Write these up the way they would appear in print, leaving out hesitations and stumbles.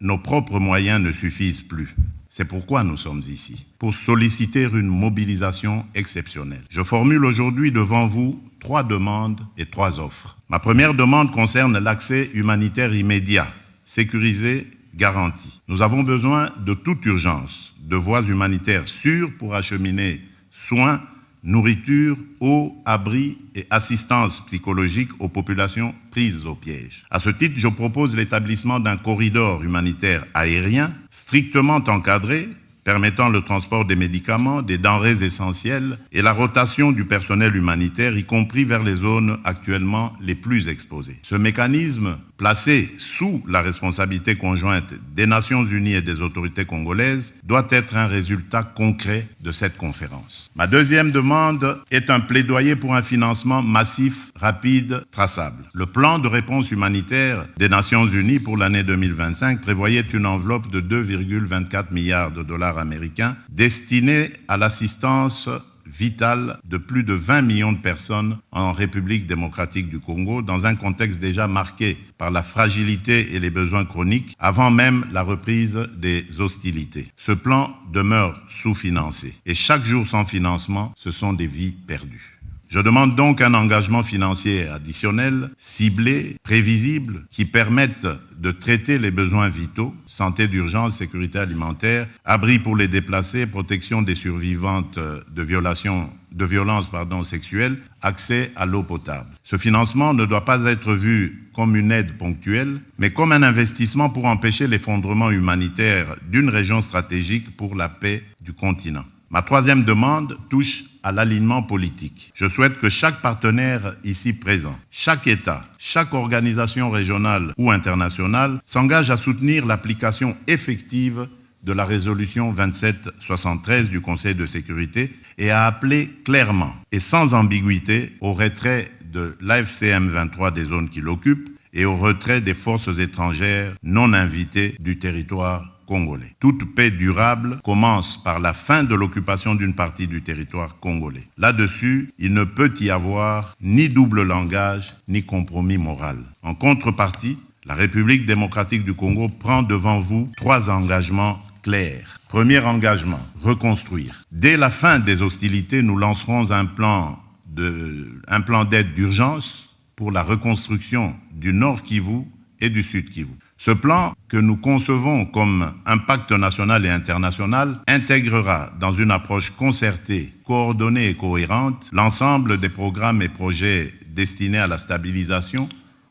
nos propres moyens ne suffisent plus. C'est pourquoi nous sommes ici, pour solliciter une mobilisation exceptionnelle. Je formule aujourd'hui devant vous 3 demandes et 3 offres. Ma première demande concerne l'accès humanitaire immédiat, sécurisé, garanti. Nous avons besoin de toute urgence de voies humanitaires sûres pour acheminer soins, nourriture, eau, abri et assistance psychologique aux populations prises au piège. À ce titre, je propose l'établissement d'un corridor humanitaire aérien strictement encadré, permettant le transport des médicaments, des denrées essentielles et la rotation du personnel humanitaire, y compris vers les zones actuellement les plus exposées. Ce mécanisme, placé sous la responsabilité conjointe des Nations Unies et des autorités congolaises, doit être un résultat concret de cette conférence. Ma deuxième demande est un plaidoyer pour un financement massif, rapide, traçable. Le plan de réponse humanitaire des Nations Unies pour l'année 2025 prévoyait une enveloppe de 2,24 milliards de dollars américains destinée à l'assistance vitale de plus de 20 millions de personnes en République démocratique du Congo, dans un contexte déjà marqué par la fragilité et les besoins chroniques, avant même la reprise des hostilités. Ce plan demeure sous-financé et chaque jour sans financement, ce sont des vies perdues. Je demande donc un engagement financier additionnel, ciblé, prévisible, qui permette de traiter les besoins vitaux, santé d'urgence, sécurité alimentaire, abri pour les déplacés, protection des survivantes de violences sexuelles, accès à l'eau potable. Ce financement ne doit pas être vu comme une aide ponctuelle, mais comme un investissement pour empêcher l'effondrement humanitaire d'une région stratégique pour la paix du continent. Ma troisième demande touche à l'alignement politique. Je souhaite que chaque partenaire ici présent, chaque État, chaque organisation régionale ou internationale s'engage à soutenir l'application effective de la résolution 2773 du Conseil de sécurité et à appeler clairement et sans ambiguïté au retrait de l'AFC M23 des zones qu'il occupe et au retrait des forces étrangères non invitées du territoire congolais. Toute paix durable commence par la fin de l'occupation d'une partie du territoire congolais. Là-dessus, il ne peut y avoir ni double langage, ni compromis moral. En contrepartie, la République démocratique du Congo prend devant vous 3 engagements clairs. Premier engagement, reconstruire. Dès la fin des hostilités, nous lancerons un plan d'aide d'urgence pour la reconstruction du Nord Kivu et du Sud Kivu. Ce plan, que nous concevons comme un pacte national et international, intégrera dans une approche concertée, coordonnée et cohérente l'ensemble des programmes et projets destinés à la stabilisation,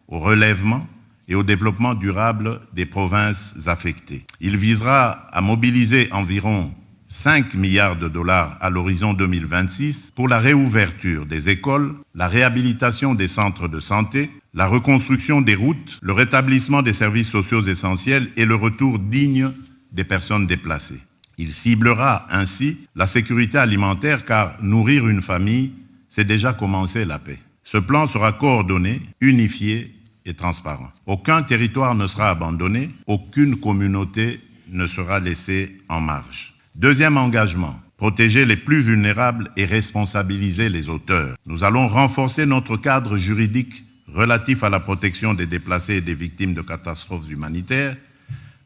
au relèvement et au développement durable des provinces affectées. Il visera à mobiliser environ 5 milliards de dollars à l'horizon 2026 pour la réouverture des écoles, la réhabilitation des centres de santé, la reconstruction des routes, le rétablissement des services sociaux essentiels et le retour digne des personnes déplacées. Il ciblera ainsi la sécurité alimentaire car nourrir une famille, c'est déjà commencer la paix. Ce plan sera coordonné, unifié et transparent. Aucun territoire ne sera abandonné, aucune communauté ne sera laissée en marge. Deuxième engagement, protéger les plus vulnérables et responsabiliser les auteurs. Nous allons renforcer notre cadre juridique relatif à la protection des déplacés et des victimes de catastrophes humanitaires,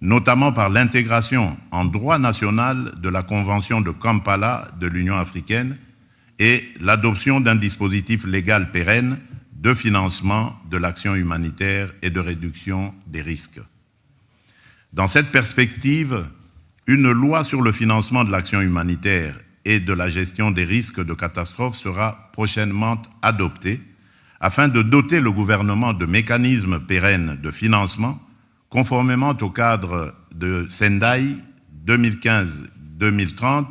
notamment par l'intégration en droit national de la Convention de Kampala de l'Union africaine et l'adoption d'un dispositif légal pérenne de financement de l'action humanitaire et de réduction des risques. Dans cette perspective, une loi sur le financement de l'action humanitaire et de la gestion des risques de catastrophes sera prochainement adoptée afin de doter le gouvernement de mécanismes pérennes de financement conformément au cadre de Sendai 2015-2030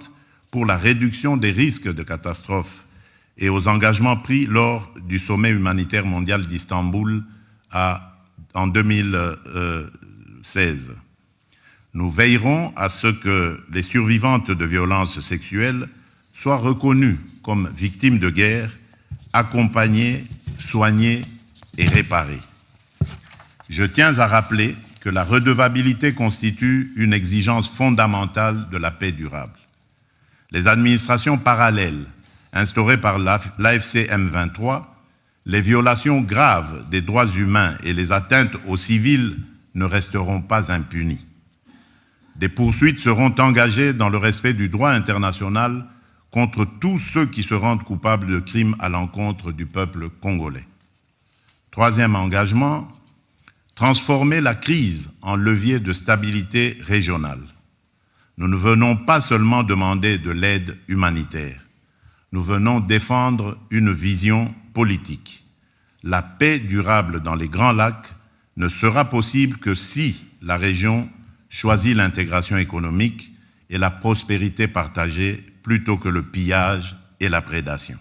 pour la réduction des risques de catastrophes et aux engagements pris lors du sommet humanitaire mondial d'Istanbul en 2016. Nous veillerons à ce que les survivantes de violences sexuelles soient reconnues comme victimes de guerre, accompagnées, soignées et réparées. Je tiens à rappeler que la redevabilité constitue une exigence fondamentale de la paix durable. Les administrations parallèles instaurées par l'AFC M23, les violations graves des droits humains et les atteintes aux civils ne resteront pas impunies. Des poursuites seront engagées dans le respect du droit international contre tous ceux qui se rendent coupables de crimes à l'encontre du peuple congolais. Troisième engagement, transformer la crise en levier de stabilité régionale. Nous ne venons pas seulement demander de l'aide humanitaire, nous venons défendre une vision politique. La paix durable dans les Grands Lacs ne sera possible que si la région choisit l'intégration économique et la prospérité partagée plutôt que le pillage et la prédation.